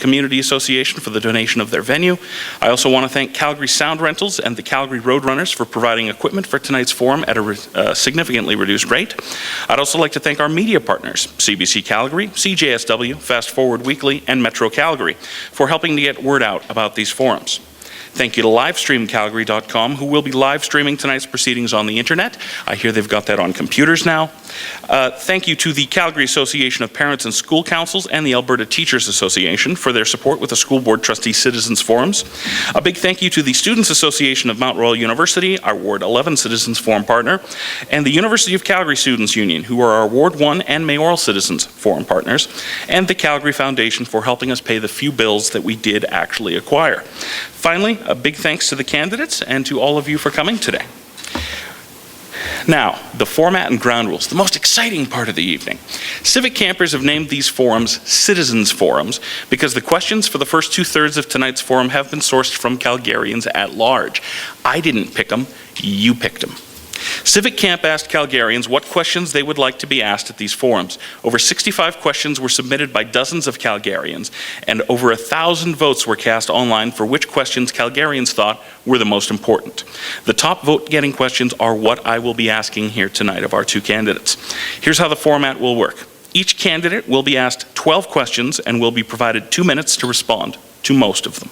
Community Association for the donation of their venue. I also want to thank Calgary Sound Rentals and the Calgary Roadrunners for providing equipment for tonight's forum at a significantly reduced rate. I'd also like to thank our media partners, CBC Calgary, CJSW, Fast Forward Weekly, and Metro Calgary, for helping to get word out about these forums. Thank you to livestreamcalgary.com, who will be live streaming tonight's proceedings on the internet. I hear they've got that on computers now. Thank you to the Calgary Association of Parents and School Councils and the Alberta Teachers Association for their support with the School Board Trustee Citizens Forums. A big thank you to the Students Association of Mount Royal University, our Ward 11 Citizens Forum partner, and the University of Calgary Students Union, who are our Ward 1 and Mayoral Citizens Forum partners, and the Calgary Foundation for helping us pay the few bills that we did actually acquire. Finally, a big thanks to the candidates and to all of you for coming today. Now, the format and ground rules, the most exciting part of the evening. Civic campers have named these forums Citizens Forums because the questions for the first 2/3 of tonight's forum have been sourced from Calgarians at large. I didn't pick them, you picked them. Civic Camp asked Calgarians what questions they would like to be asked at these forums. Over 65 questions were submitted by dozens of Calgarians, and over 1,000 votes were cast online for which questions Calgarians thought were the most important. The top vote-getting questions are what I will be asking here tonight of our two candidates. Here's how the format will work. Each candidate will be asked 12 questions and will be provided 2 minutes to respond to most of them.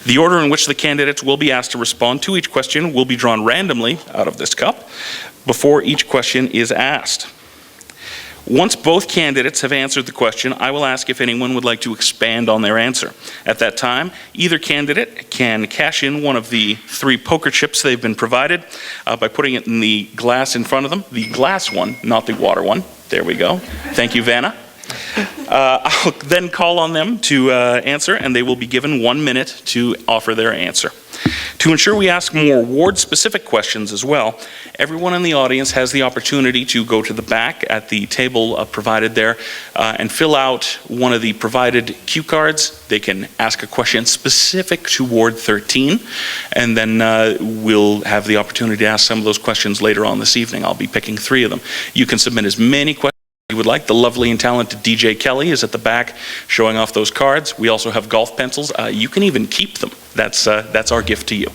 The order in which the candidates will be asked to respond to each question will be drawn randomly out of this cup before each question is asked. Once both candidates have answered the question, I will ask if anyone would like to expand on their answer. At that time, either candidate can cash in one of the 3 poker chips they've been provided by putting it in the glass in front of them. The glass one, not the water one. There we go. Thank you, Vanna. I'll then call on them to answer, and they will be given 1 minute to offer their answer. To ensure we ask more ward-specific questions as well, everyone in the audience has the opportunity to go to the back at the table provided there and fill out one of the provided cue cards. They can ask a question specific to Ward 13, and then we'll have the opportunity to ask some of those questions later on this evening. I'll be picking 3 of them. You can submit as many questions you would like. The lovely and talented DJ Kelly is at the back showing off those cards. We also have golf pencils. You can even keep them. That's our gift to you.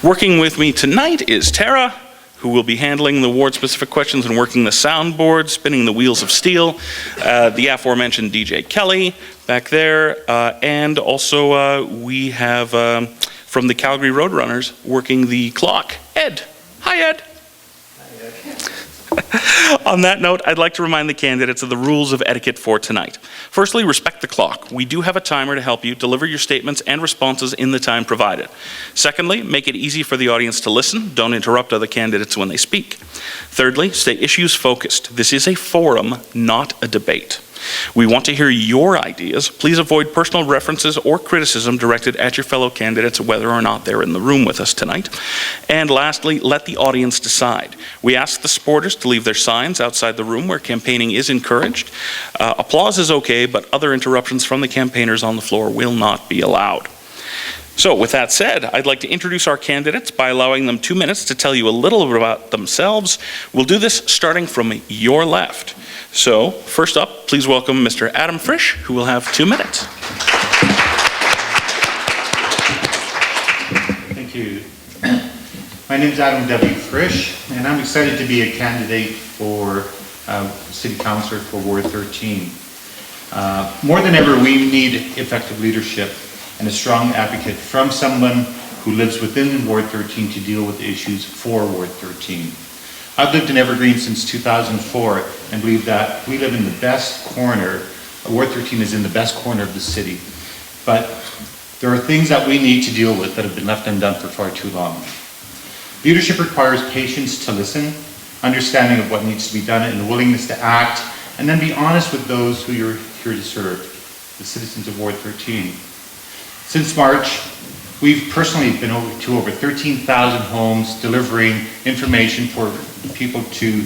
Working with me tonight is Tara, who will be handling the ward-specific questions and working the soundboard, spinning the wheels of steel. The aforementioned DJ Kelly back there. And also we have from the Calgary Roadrunners working the clock, Ed. Hi, Ed. On that note, I'd like to remind the candidates of the rules of etiquette for tonight. Firstly, respect the clock. We do have a timer to help you deliver your statements and responses in the time provided. Secondly, make it easy for the audience to listen. Don't interrupt other candidates when they speak. Thirdly, stay issues focused. This is a forum, not a debate. We want to hear your ideas. Please avoid personal references or criticism directed at your fellow candidates, whether or not they're in the room with us tonight. And lastly, let the audience decide. We ask the supporters to leave their signs outside the room where campaigning is encouraged. Applause is okay, but other interruptions from the campaigners on the floor will not be allowed. So with that said, I'd like to introduce our candidates by allowing them 2 minutes to tell you a little bit about themselves. We'll do this starting from your left. So first up, please welcome Mr. Adam Frisch, who will have 2 minutes. Thank you. My name is Adam W. Frisch, and I'm excited to be a candidate for City Councillor for Ward 13. More than ever, we need effective leadership and a strong advocate from someone who lives within Ward 13 to deal with the issues for Ward 13. I've lived in Evergreen since 2004 and believe that we live in the best corner. Ward 13 is in the best corner of the city. But there are things that we need to deal with that have been left undone for far too long. Leadership requires patience to listen, understanding of what needs to be done, and a willingness to act, and then be honest with those who you're here to serve, the citizens of Ward 13. Since March, we've personally been to over 13,000 homes delivering information for people to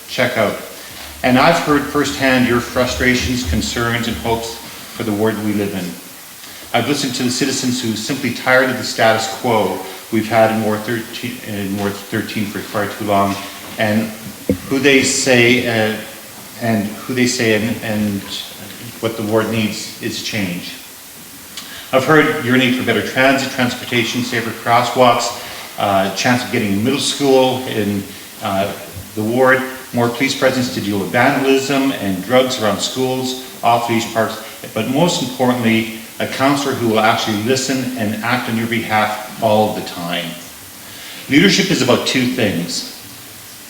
check out. And I've heard firsthand your frustrations, concerns, and hopes for the ward we live in. I've listened to the citizens who are simply tired of the status quo we've had in Ward 13 for far too long, and who they say and what the ward needs is change. I've heard your need for better transit, transportation, safer crosswalks, chance of getting middle school in the ward, more police presence to deal with vandalism and drugs around schools, off-leash parks, but most importantly, a counselor who will actually listen and act on your behalf all of the time. Leadership is about two things: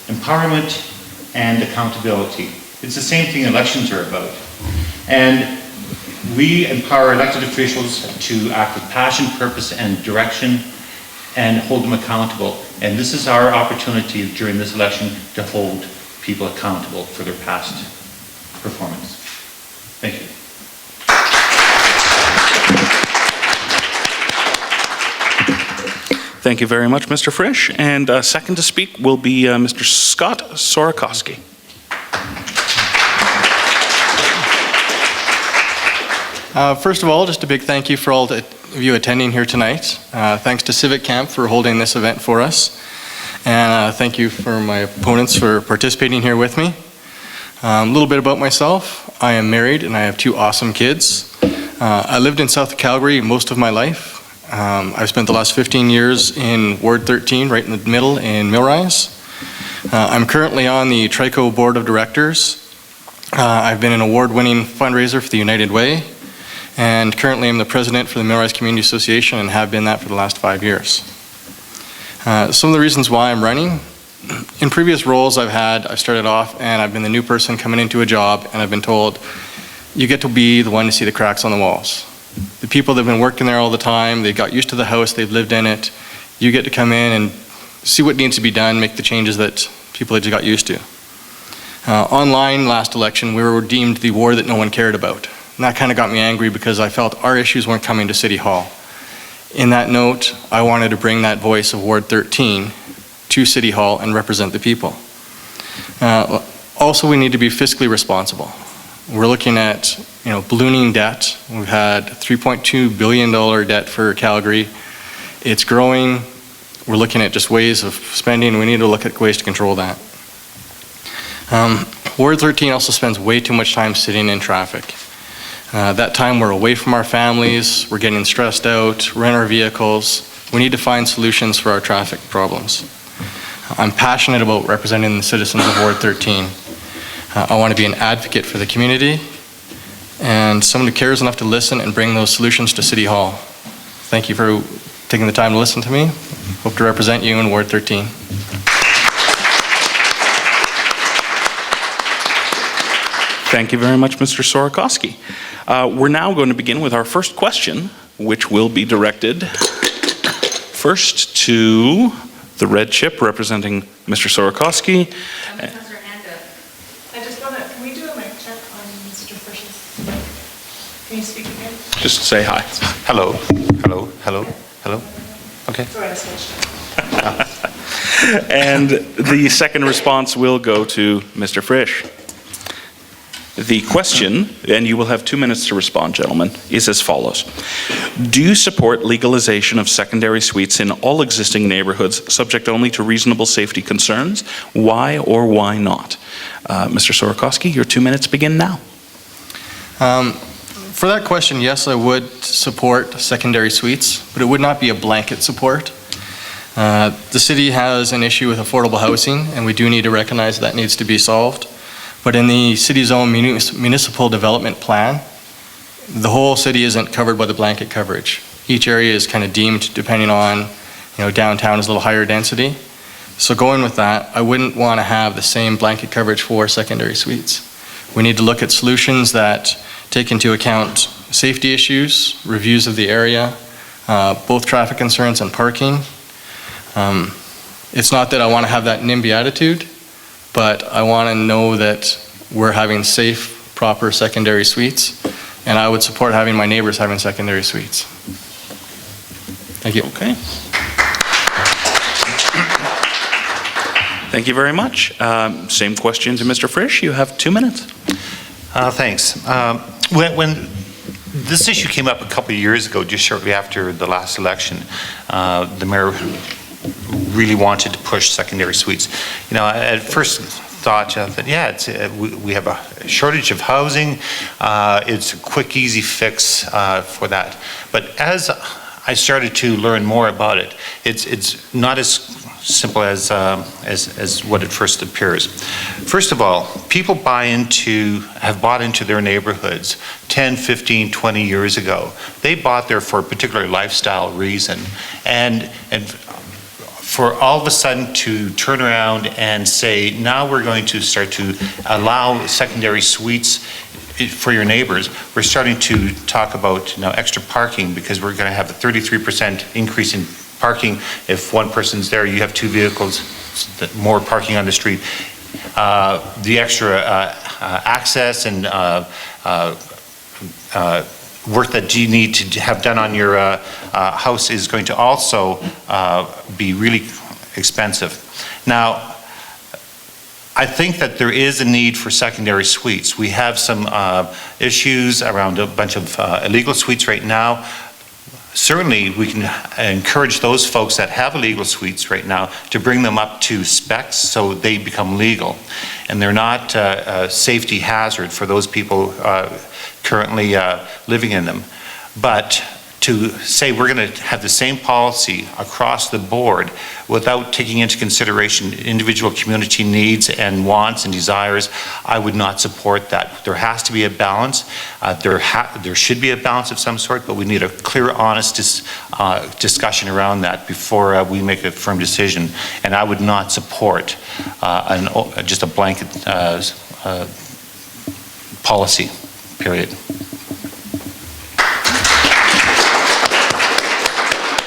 empowerment and accountability. It's the same thing elections are about. And we empower elected officials to act with passion, purpose, and direction, and hold them accountable. And this is our opportunity during this election to hold people accountable for their past performance. Thank you. Thank you very much, Mr. Frisch. And second to speak will be Mr. Scott Sorokoski. First of all, just a big thank you for all of you attending here tonight. Thanks to Civic Camp for holding this event for us. And thank you for my opponents for participating here with me. A little bit about myself. I am married and I have 2 awesome kids. I lived in south of Calgary most of my life. I've spent the last 15 years in Ward 13, right in the middle in Millrise. I'm currently on the Trico Board of Directors. I've been an award-winning fundraiser for the United Way, and currently I'm the president for the Millrise Community Association and have been that for the last 5 years. Some of the reasons why I'm running: in previous roles I've started off and I've been the new person coming into a job, and I've been told, you get to be the one to see the cracks on the walls. The people that have been working there all the time, they got used to the house, they've lived in it. You get to come in and see what needs to be done, make the changes that people had got used to. Online last election, we were deemed the ward that no one cared about. And that kind of got me angry because I felt our issues weren't coming to City Hall. In that note, I wanted to bring that voice of Ward 13 to City Hall and represent the people. Also, we need to be fiscally responsible. We're looking at ballooning debt. We've had $3.2 billion debt for Calgary. It's growing. We're looking at just ways of spending. We need to look at ways to control that. Ward 13 also spends way too much time sitting in traffic. That time we're away from our families, we're getting stressed out, we're in our vehicles. We need to find solutions for our traffic problems. I'm passionate about representing the citizens of Ward 13. I want to be an advocate for the community and someone who cares enough to listen and bring those solutions to City Hall. Thank you for taking the time to listen to me. Hope to represent you in Ward 13. Thank you very much, Mr. Sorokoski. We're now going to begin with our first question, which will be directed first to the red chip representing Mr. Sorokoski. Can we do a mic check on Mr. Frisch's? Can you speak again? Just say hi. Hello, hello, hello, hello. Okay. Sorry, I switched. And the second response will go to Mr. Frisch. The question, and you will have 2 minutes to respond, gentlemen, is as follows. Do you support legalization of secondary suites in all existing neighborhoods, subject only to reasonable safety concerns? Why or why not? Mr. Sorokoski, your 2 minutes begin now. For that question, yes, I would support secondary suites, but it would not be a blanket support. The city has an issue with affordable housing, and we do need to recognize that needs to be solved. But in the city's own municipal development plan, the whole city isn't covered by the blanket coverage. Each area is kind of deemed depending on, downtown is a little higher density. So going with that, I wouldn't want to have the same blanket coverage for secondary suites. We need to look at solutions that take into account safety issues, reviews of the area, both traffic concerns and parking. It's not that I want to have that NIMBY attitude, but I want to know that we're having safe, proper secondary suites, and I would support having my neighbors having secondary suites. Thank you. Okay. Thank you very much. Same question to Mr. Frisch. You have 2 minutes. Thanks. When this issue came up a couple of years ago, just shortly after the last election, the mayor really wanted to push secondary suites. At first thought that, yeah, we have a shortage of housing. It's a quick, easy fix for that. But as I started to learn more about it, it's not as simple as what it first appears. First of all, people have bought into their neighborhoods 10, 15, 20 years ago. They bought there for a particular lifestyle reason. And for all of a sudden to turn around and say, now we're going to start to allow secondary suites for your neighbors, we're starting to talk about now extra parking, because we're going to have a 33% increase in parking. If one person's there, you have two vehicles, more parking on the street. The extra access and work that you need to have done on your house is going to also be really expensive. Now, I think that there is a need for secondary suites. We have some issues around a bunch of illegal suites right now. Certainly, we can encourage those folks that have illegal suites right now to bring them up to specs so they become legal. And they're not a safety hazard for those people currently living in them. But to say we're going to have the same policy across the board without taking into consideration individual community needs and wants and desires, I would not support that. There has to be a balance. There should be a balance of some sort, but we need a clear, honest discussion around that before we make a firm decision. And I would not support just a blanket policy, period.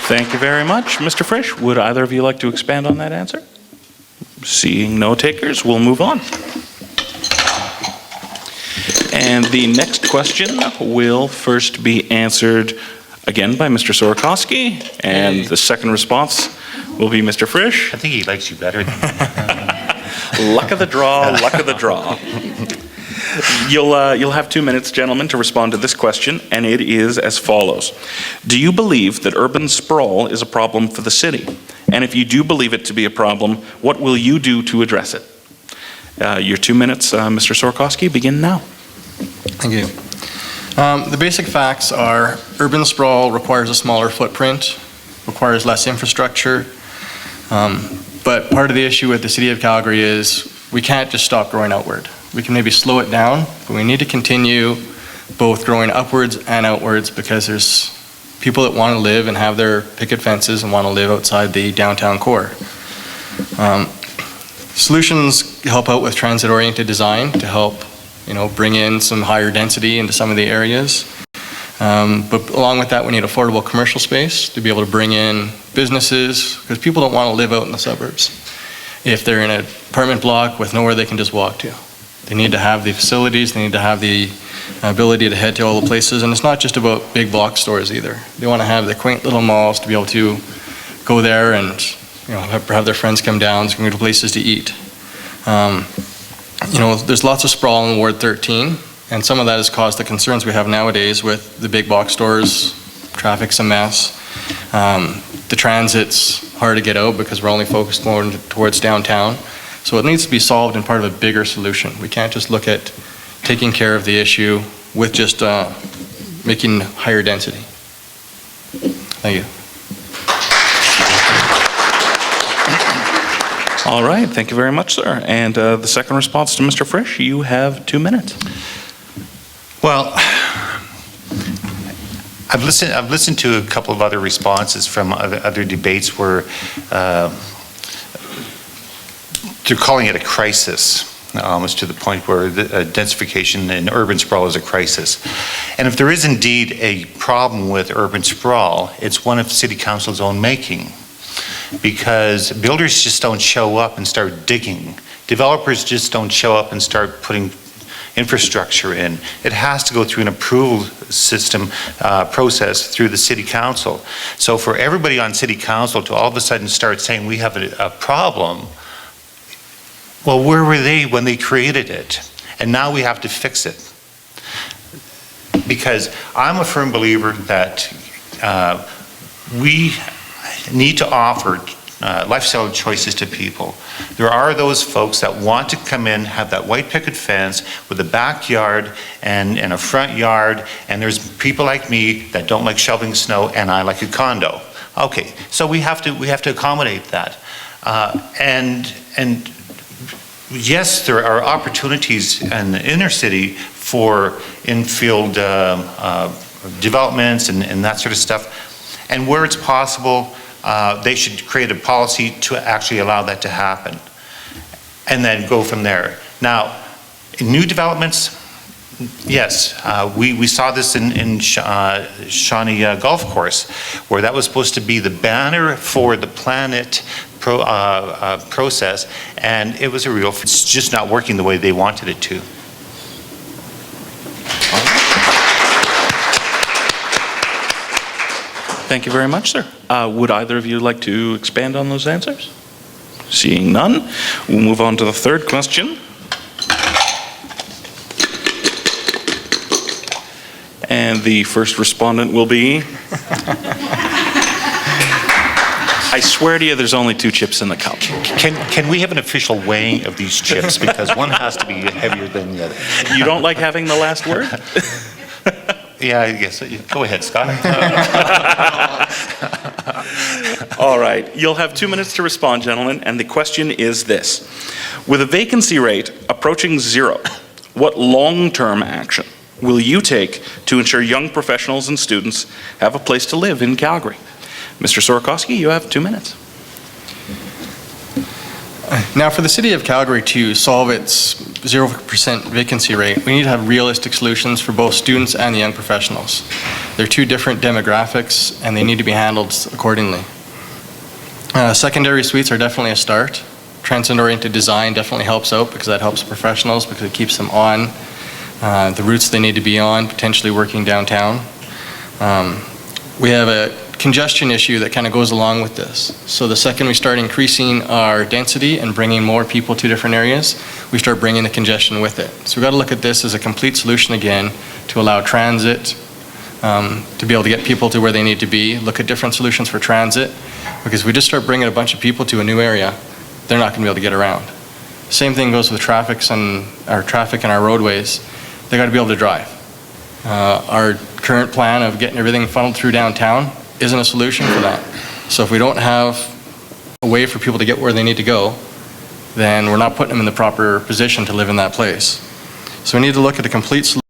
Thank you very much. Mr. Frisch, would either of you like to expand on that answer? Seeing no takers, we'll move on. And the next question will first be answered again by Mr. Sorokoski, and the second response will be Mr. Frisch. I think he likes you better than Luck of the draw, luck of the draw. You'll have 2 minutes, gentlemen, to respond to this question, and it is as follows. Do you believe that urban sprawl is a problem for the city? And if you do believe it to be a problem, what will you do to address it? Your 2 minutes, Mr. Sorokoski, begin now. Thank you. The basic facts are urban sprawl requires a smaller footprint, requires less infrastructure, but part of the issue with the City of Calgary is we can't just stop growing outward. We can maybe slow it down, but we need to continue both growing upwards and outwards, because there's people that want to live and have their picket fences and want to live outside the downtown core. Solutions help out with transit-oriented design to help, bring in some higher density into some of the areas. But along with that, we need affordable commercial space to be able to bring in businesses, because people don't want to live out in the suburbs if they're in an apartment block with nowhere they can just walk to. They need to have the facilities, they need to have the ability to head to all the places, and it's not just about big block stores either. They want to have the quaint little malls to be able to go there and have their friends come down, so go to places to eat. There's lots of sprawl in Ward 13, and some of that has caused the concerns we have nowadays with the big box stores. Traffic's a mess. The transit's hard to get out because we're only focused more towards downtown. So it needs to be solved in part of a bigger solution. We can't just look at taking care of the issue with just making higher density. Thank you. All right, thank you very much, sir. And the second response to Mr. Frisch, you have 2 minutes. Well, I've listened to a couple of other responses from other debates where they're calling it a crisis, almost to the point where densification and urban sprawl is a crisis. And if there is indeed a problem with urban sprawl, it's one of City Council's own making, because builders just don't show up and start digging. Developers just don't show up and start putting infrastructure in. It has to go through an approval system process through the City Council. So for everybody on City Council to all of a sudden start saying we have a problem, well, where were they when they created it? And now we have to fix it. Because I'm a firm believer that we need to offer lifestyle choices to people. There are those folks that want to come in, have that white picket fence with a backyard and a front yard, and there's people like me that don't like shoveling snow, and I like a condo. Okay, so we have to accommodate that. And yes, there are opportunities in the inner city for infield developments and that sort of stuff. And where it's possible, they should create a policy to actually allow that to happen, and then go from there. Now, in new developments, yes, we saw this in Shawnee Golf Course, where that was supposed to be the banner for the Planet process, and it was it's just not working the way they wanted it to. Thank you very much, sir. Would either of you like to expand on those answers? Seeing none, we'll move on to the third question. And the first respondent will be... I swear to you, there's only 2 chips in the cup. Can we have an official weighing of these chips? Because one has to be heavier than the other. You don't like having the last word? Yeah, I guess. Go ahead, Scott. All right, you'll have 2 minutes to respond, gentlemen, and the question is this. With a vacancy rate approaching 0, what long-term action will you take to ensure young professionals and students have a place to live in Calgary? Mr. Sorokoski, you have 2 minutes. Now, for the City of Calgary to solve its 0% vacancy rate, we need to have realistic solutions for both students and the young professionals. They're 2 different demographics, and they need to be handled accordingly. Secondary suites are definitely a start. Transit-oriented design definitely helps out because that helps professionals because it keeps them on the routes they need to be on, potentially working downtown. We have a congestion issue that kind of goes along with this. So the second we start increasing our density and bringing more people to different areas, we start bringing the congestion with it. So we've got to look at this as a complete solution again to allow transit, to be able to get people to where they need to be, look at different solutions for transit, because if we just start bringing a bunch of people to a new area, they're not going to be able to get around. Same thing goes with traffic and our roadways. They got to be able to drive. Our current plan of getting everything funneled through downtown isn't a solution for that. So if we don't have a way for people to get where they need to go, then we're not putting them in the proper position to live in that place. So we need to look at a complete solution.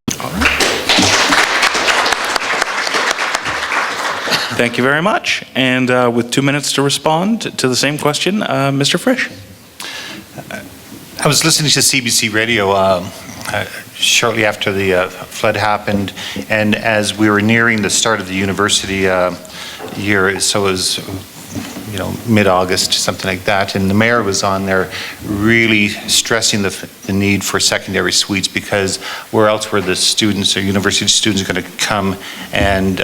Thank you very much. And with 2 minutes to respond to the same question, Mr. Frisch. I was listening to CBC Radio shortly after the flood happened, and as we were nearing the start of the university year, so it was mid-August, something like that, and the mayor was on there really stressing the need for secondary suites, because where else were the students or university students going to come and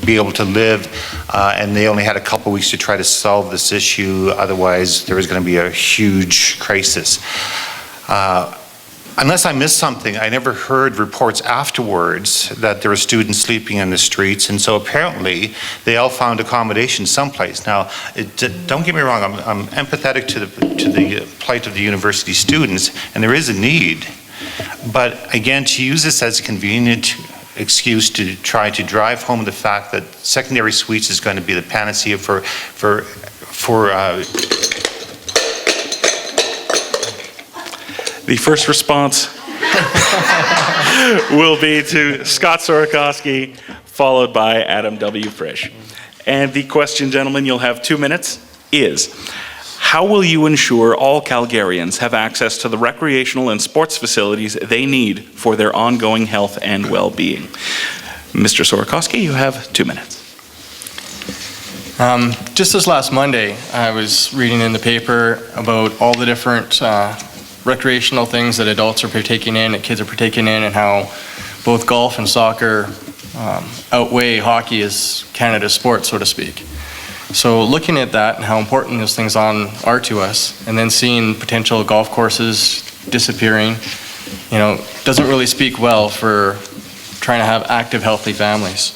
be able to live, and they only had a couple weeks to try to solve this issue, otherwise there was going to be a huge crisis. Unless I missed something, I never heard reports afterwards that there were students sleeping in the streets, and so apparently they all found accommodation someplace. Now, don't get me wrong, I'm empathetic to the plight of the university students, and there is a need. But again, to use this as a convenient excuse to try to drive home the fact that secondary suites is going to be the panacea for The first response will be to Scott Sorokoski, followed by Adam W. Frisch. And the question, gentlemen, you'll have 2 minutes, is how will you ensure all Calgarians have access to the recreational and sports facilities they need for their ongoing health and well-being? Mr. Sorokoski, you have 2 minutes. Just this last Monday, I was reading in the paper about all the different recreational things that adults are partaking in, that kids are partaking in, and how both golf and soccer outweigh hockey as Canada's sport, so to speak. So looking at that and how important those things are to us, and then seeing potential golf courses disappearing, doesn't really speak well for trying to have active, healthy families.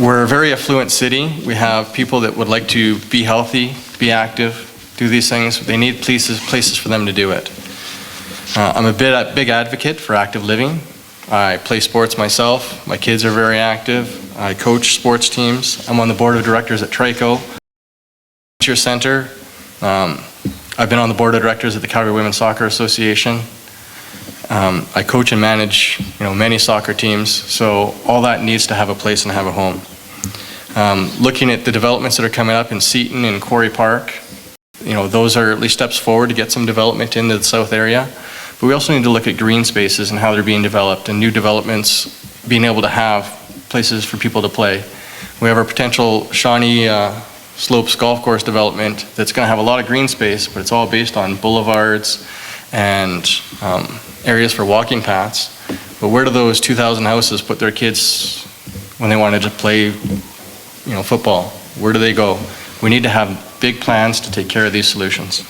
We're a very affluent city. We have people that would like to be healthy, be active, do these things. They need places for them to do it. I'm a big advocate for active living. I play sports myself. My kids are very active. I coach sports teams. I'm on the board of directors at Trico Nature Center. I've been on the board of directors at the Calgary Women's Soccer Association. I coach and manage, many soccer teams. So all that needs to have a place and have a home. Looking at the developments that are coming up in Seton and Quarry Park, those are at least steps forward to get some development into the south area. But we also need to look at green spaces and how they're being developed, and new developments being able to have places for people to play. We have our potential Shawnee Slopes Golf Course development that's going to have a lot of green space, but it's all based on boulevards and areas for walking paths. But where do those 2,000 houses put their kids when they wanted to play, football? Where do they go? We need to have big plans to take care of these solutions.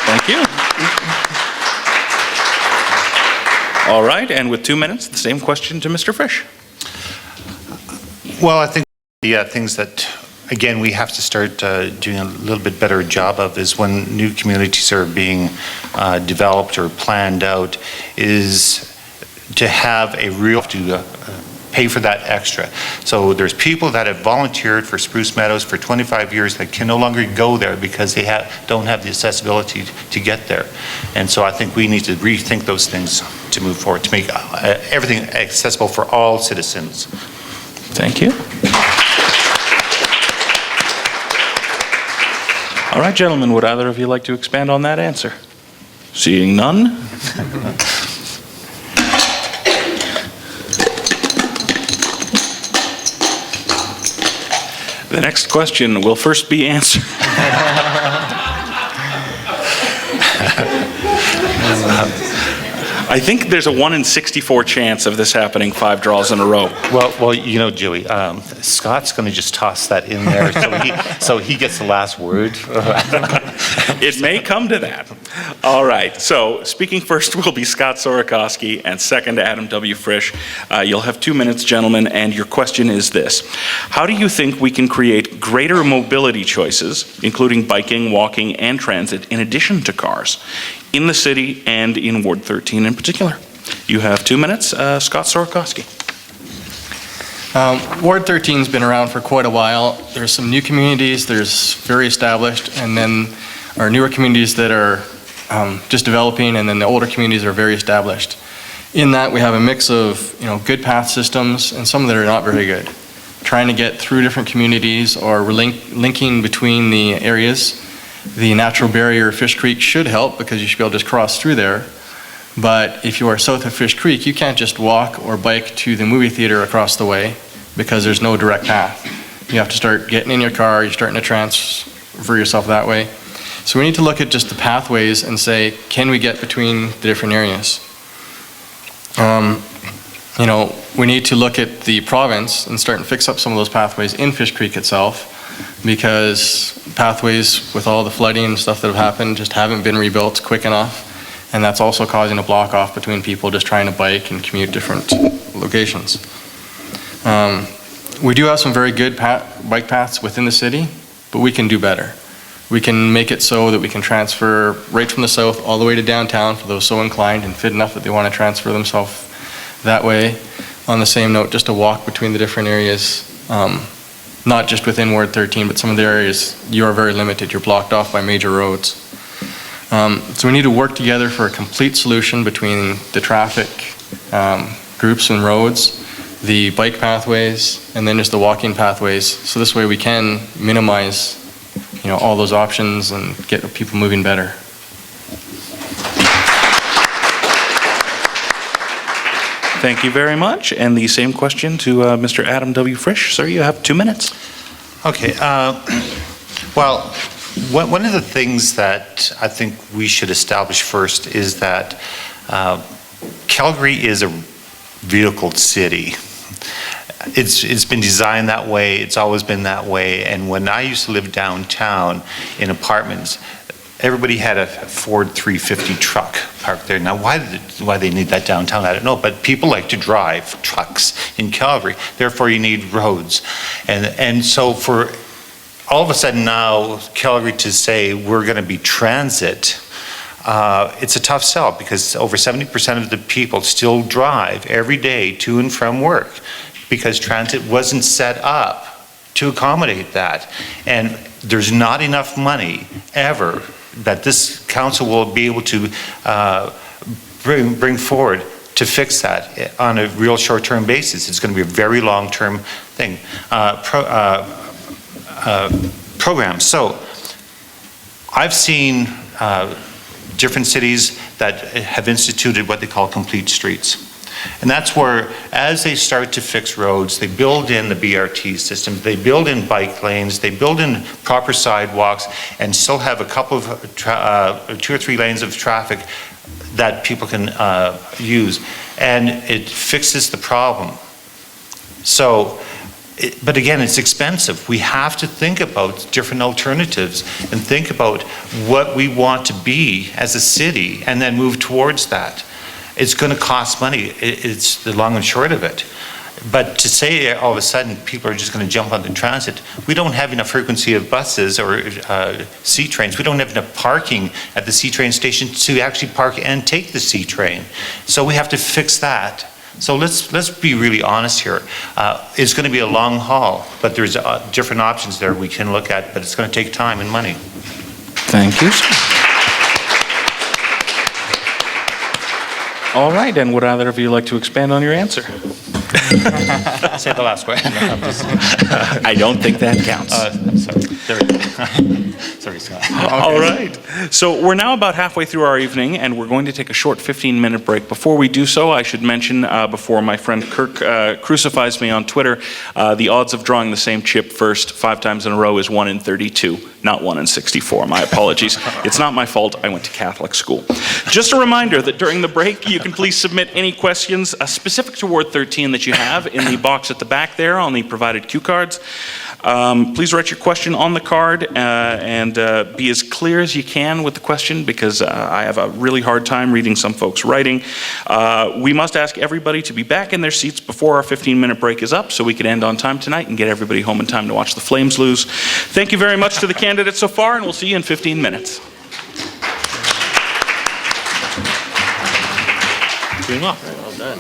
Thank you. All right, and with 2 minutes, the same question to Mr. Frisch. Well, I think the things that, again, we have to start doing a little bit better job of is when new communities are being developed or planned out, is to have a real, pay for that extra. So there's people that have volunteered for Spruce Meadows for 25 years that can no longer go there because they don't have the accessibility to get there. And so I think we need to rethink those things to move forward, to make everything accessible for all citizens. Thank you. All right, gentlemen, would either of you like to expand on that answer? Seeing none? The next question will first be answered. I think there's a 1 in 64 chance of this happening 5 draws in a row. Well, Joey, Scott's going to just toss that in there, so he gets the last word. It may come to that. All right, so speaking first will be Scott Sorokoski, and second Adam W. Frisch. You'll have 2 minutes, gentlemen, and your question is this. How do you think we can create greater mobility choices, including biking, walking, and transit, in addition to cars, in the city and in Ward 13 in particular? You have 2 minutes. Scott Sorokoski. Ward 13's been around for quite a while. There's some new communities, there's very established, and then our newer communities that are just developing, and then the older communities are very established. In that, we have a mix of good path systems and some that are not very good. Trying to get through different communities or linking between the areas. The natural barrier of Fish Creek should help because you should be able to just cross through there. But if you are south of Fish Creek, you can't just walk or bike to the movie theater across the way because there's no direct path. You have to start getting in your car, you're starting to transfer yourself that way. So we need to look at just the pathways and say, can we get between the different areas? We need to look at the province and start and fix up some of those pathways in Fish Creek itself, because pathways with all the flooding and stuff that have happened just haven't been rebuilt quick enough, and that's also causing a block off between people just trying to bike and commute different locations. We do have some very good bike paths within the city, but we can do better. We can make it so that we can transfer right from the south all the way to downtown for those so inclined and fit enough that they want to transfer themselves that way. On the same note, just to walk between the different areas, not just within Ward 13, but some of the areas you are very limited. You're blocked off by major roads. So we need to work together for a complete solution between the traffic groups and roads, the bike pathways, and then just the walking pathways. So this way we can minimize all those options and get people moving better. Thank you very much. And the same question to Mr. Adam W. Frisch. Sir, you have 2 minutes. Okay. Well, one of the things that I think we should establish first is that Calgary is a vehicled city. It's been designed that way. It's always been that way. And when I used to live downtown in apartments, everybody had a Ford 350 truck parked there. Now, why they need that downtown, I don't know, but people like to drive trucks in Calgary, therefore you need roads. And so for all of a sudden now, Calgary to say we're going to be transit, it's a tough sell because over 70% of the people still drive every day to and from work because transit wasn't set up to accommodate that. And there's not enough money ever that this council will be able to bring forward to fix that on a real short-term basis. It's going to be a very long-term thing, program. So I've seen different cities that have instituted what they call complete streets. And that's where, as they start to fix roads, they build in the BRT system, they build in bike lanes, they build in proper sidewalks, and still have a couple of 2 or 3 lanes of traffic that people can use. And it fixes the problem. So, but again, it's expensive. We have to think about different alternatives and think about what we want to be as a city and then move towards that. It's going to cost money. It's the long and short of it. But to say all of a sudden people are just going to jump on the transit, we don't have enough frequency of buses or C trains. We don't have enough parking at the C train station to actually park and take the C train. So we have to fix that. So let's be really honest here. It's going to be a long haul, but there's different options there we can look at, but it's going to take time and money. Thank you. All right, and would either of you like to expand on your answer? Say the last question. I don't think that counts. Sorry. There we go. Sorry, Scott. All right. So we're now about halfway through our evening, and we're going to take a short 15-minute break. Before we do so, I should mention, before my friend Kirk crucifies me on Twitter, the odds of drawing the same chip first 5 times in a row is 1 in 32, not 1 in 64. My apologies. It's not my fault. I went to Catholic school. Just a reminder that during the break, you can please submit any questions specific to Ward 13 that you have in the box at the back there on the provided cue cards. Please write your question on the card and be as clear as you can with the question, because I have a really hard time reading some folks' writing. We must ask everybody to be back in their seats before our 15-minute break is up so we can end on time tonight and get everybody home in time to watch the Flames lose. Thank you very much to the candidates so far, and we'll see you in 15 minutes. Doing well. Well done.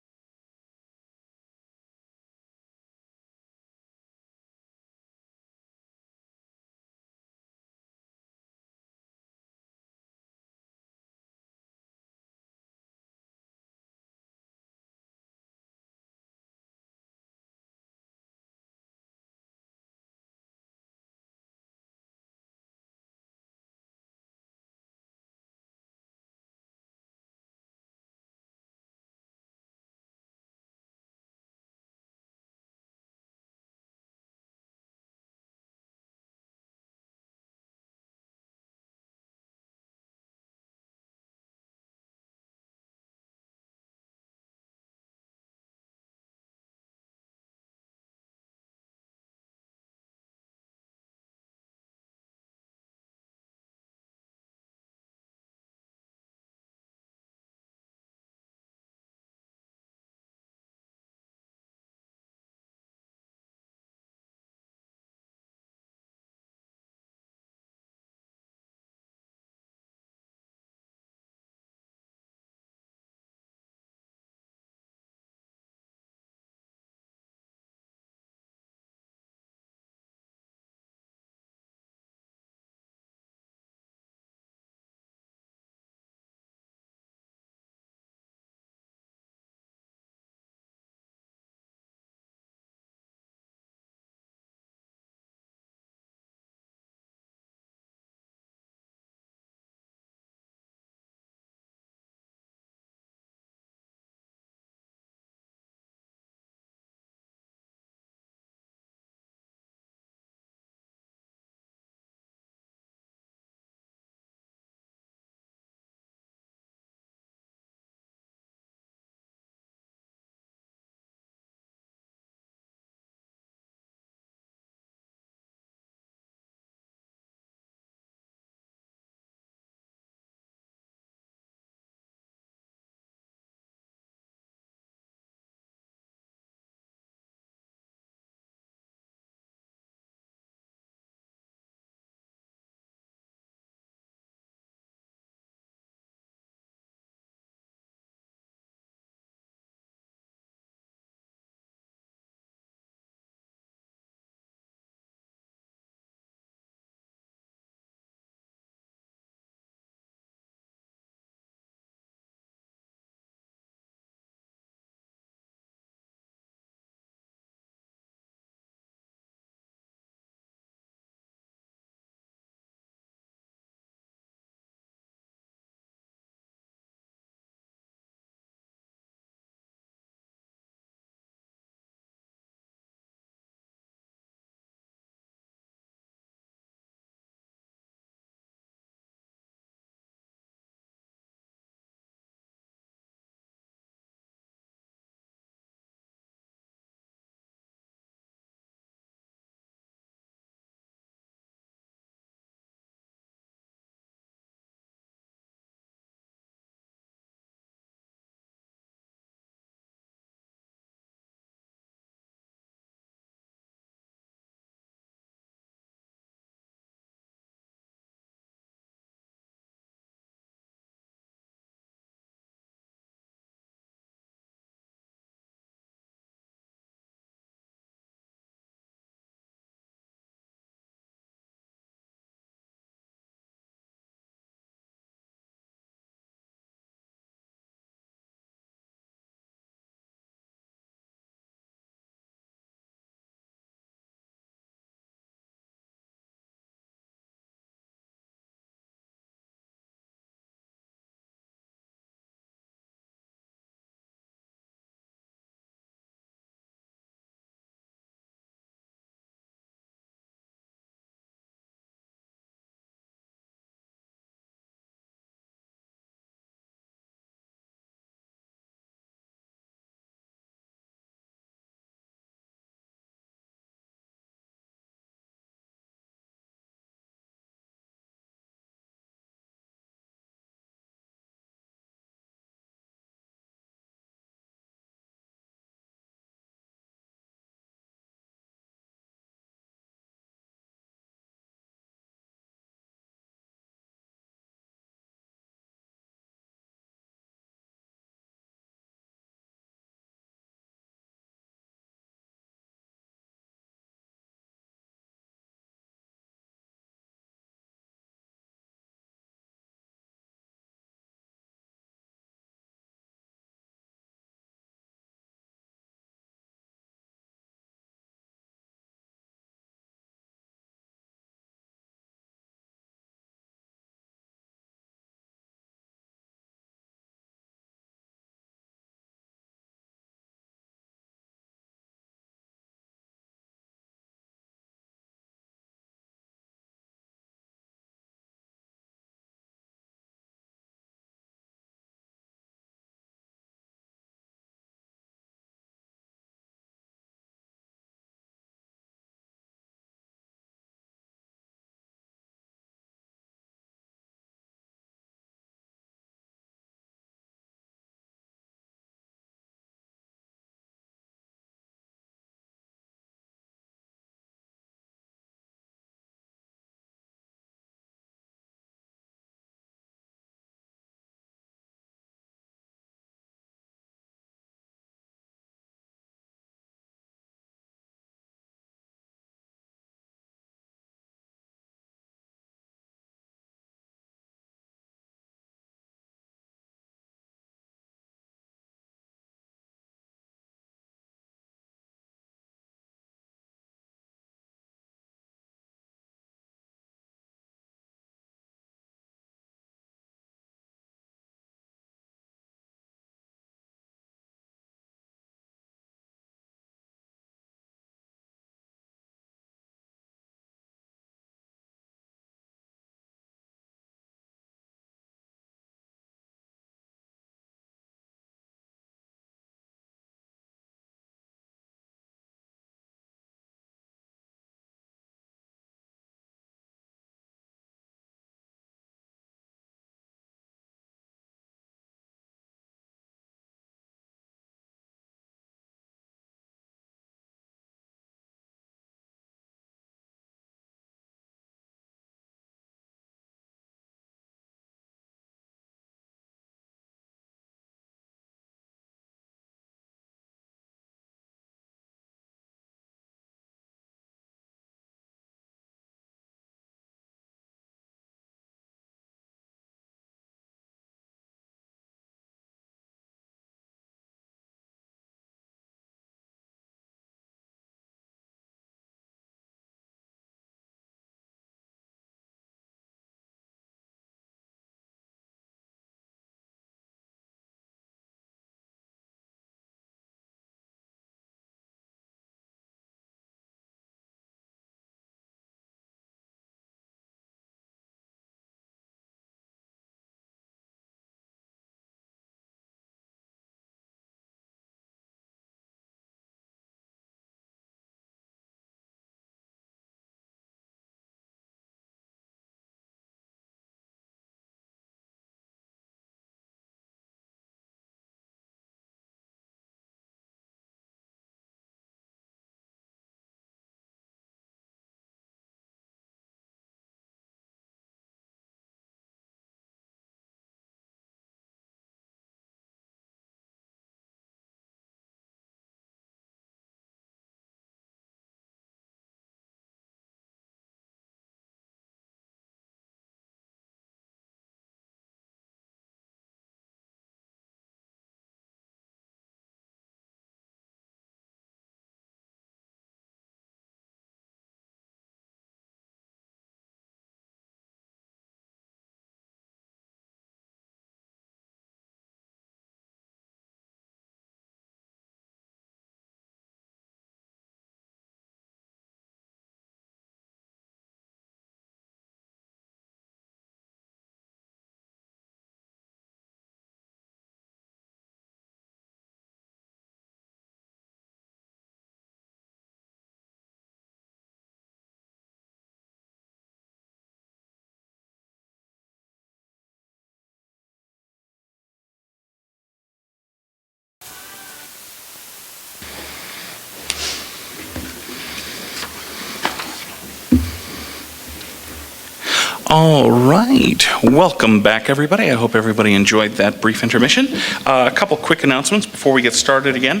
All right, welcome back, everybody. I hope everybody enjoyed that brief intermission. A couple quick announcements before we get started again.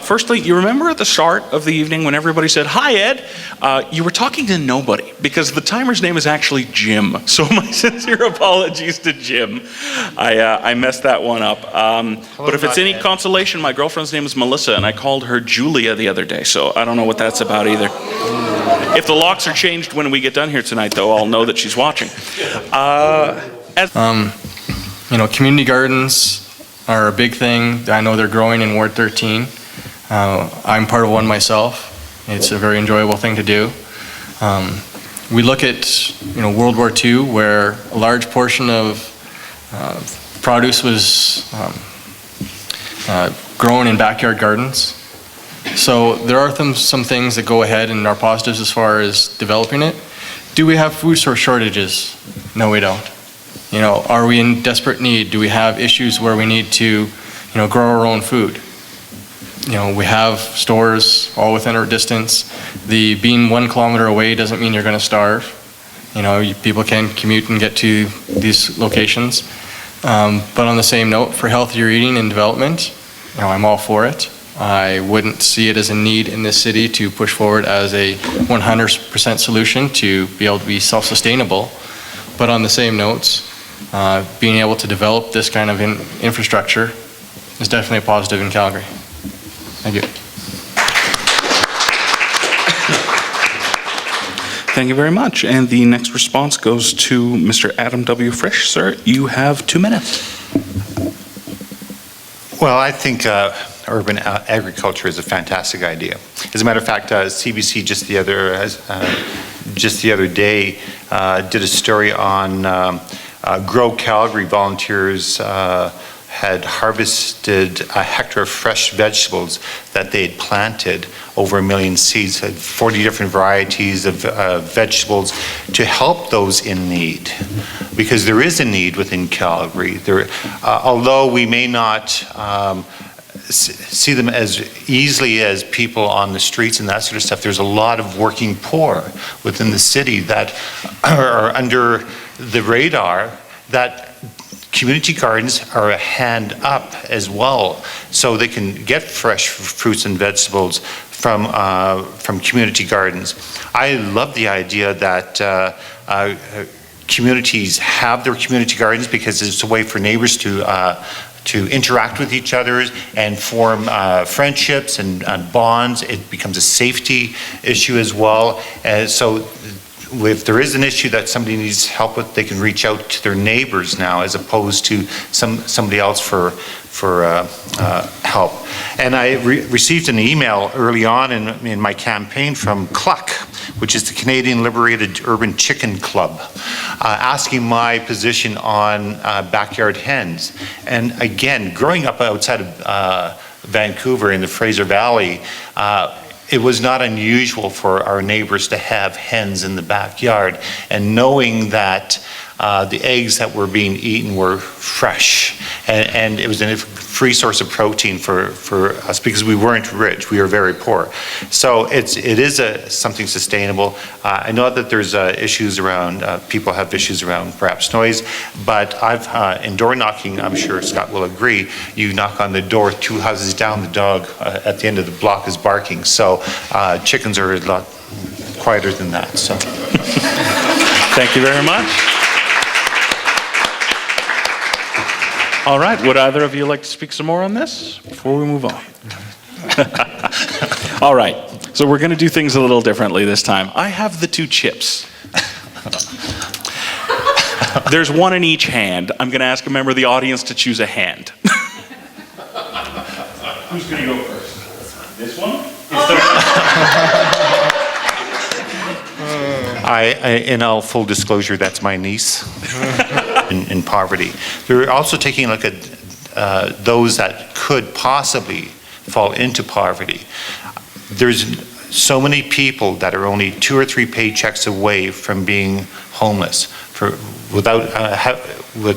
Firstly, you remember at the start of the evening when everybody said, "Hi, Ed," you were talking to nobody because the timer's name is actually Jim. So my sincere apologies to Jim. I messed that one up. But if it's any consolation, my girlfriend's name is Melissa, and I called her Julia the other day, so I don't know what that's about either. If the locks are changed when we get done here tonight, though, I'll know that she's watching. Community gardens are a big thing. I know they're growing in Ward 13. I'm part of one myself. It's a very enjoyable thing to do. We look at, World War II, where a large portion of produce was grown in backyard gardens. So there are some things that go ahead and are positives as far as developing it. Do we have food source shortages? No, we don't. Are we in desperate need? Do we have issues where we need to, grow our own food? We have stores all within our distance. Being 1 kilometer away doesn't mean you're going to starve. People can commute and get to these locations. But on the same note, for healthier eating and development, I'm all for it. I wouldn't see it as a need in this city to push forward as a 100% solution to be able to be self-sustainable. But on the same notes, being able to develop this kind of infrastructure is definitely a positive in Calgary. Thank you. Thank you very much. And the next response goes to Mr. Adam W. Frisch. Sir, you have 2 minutes. Well, I think urban agriculture is a fantastic idea. As a matter of fact, CBC just the other day did a story on Grow Calgary volunteers had harvested a hectare of fresh vegetables that they had planted, over 1 million seeds, had 40 different varieties of vegetables to help those in need. Because there is a need within Calgary. Although we may not see them as easily as people on the streets and that sort of stuff, there's a lot of working poor within the city that are under the radar, that community gardens are a hand up as well, so they can get fresh fruits and vegetables from community gardens. I love the idea that communities have their community gardens because it's a way for neighbors to interact with each other and form friendships and bonds. It becomes a safety issue as well. So if there is an issue that somebody needs help with, they can reach out to their neighbors now as opposed to somebody else for help. And I received an email early on in my campaign from Cluck, which is the Canadian Liberated Urban Chicken Club, asking my position on backyard hens. And again, growing up outside of Vancouver in the Fraser Valley, it was not unusual for our neighbors to have hens in the backyard, and knowing that the eggs that were being eaten were fresh, and it was a free source of protein for us because we weren't rich, we were very poor. So it is something sustainable. I know that there's issues around, people have issues around perhaps noise, but in door knocking, I'm sure Scott will agree, you knock on the door 2 houses down, the dog at the end of the block is barking. So chickens are a lot quieter than that. So Thank you very much. All right, would either of you like to speak some more on this before we move on? All right, so we're going to do things a little differently this time. I have the 2 chips. There's 1 in each hand. I'm going to ask a member of the audience to choose a hand. Who's going to go first? This one? In all full disclosure, that's my niece. In poverty. They're also taking a look at those that could possibly fall into poverty. There's so many people that are only 2 or 3 paychecks away from being homeless, with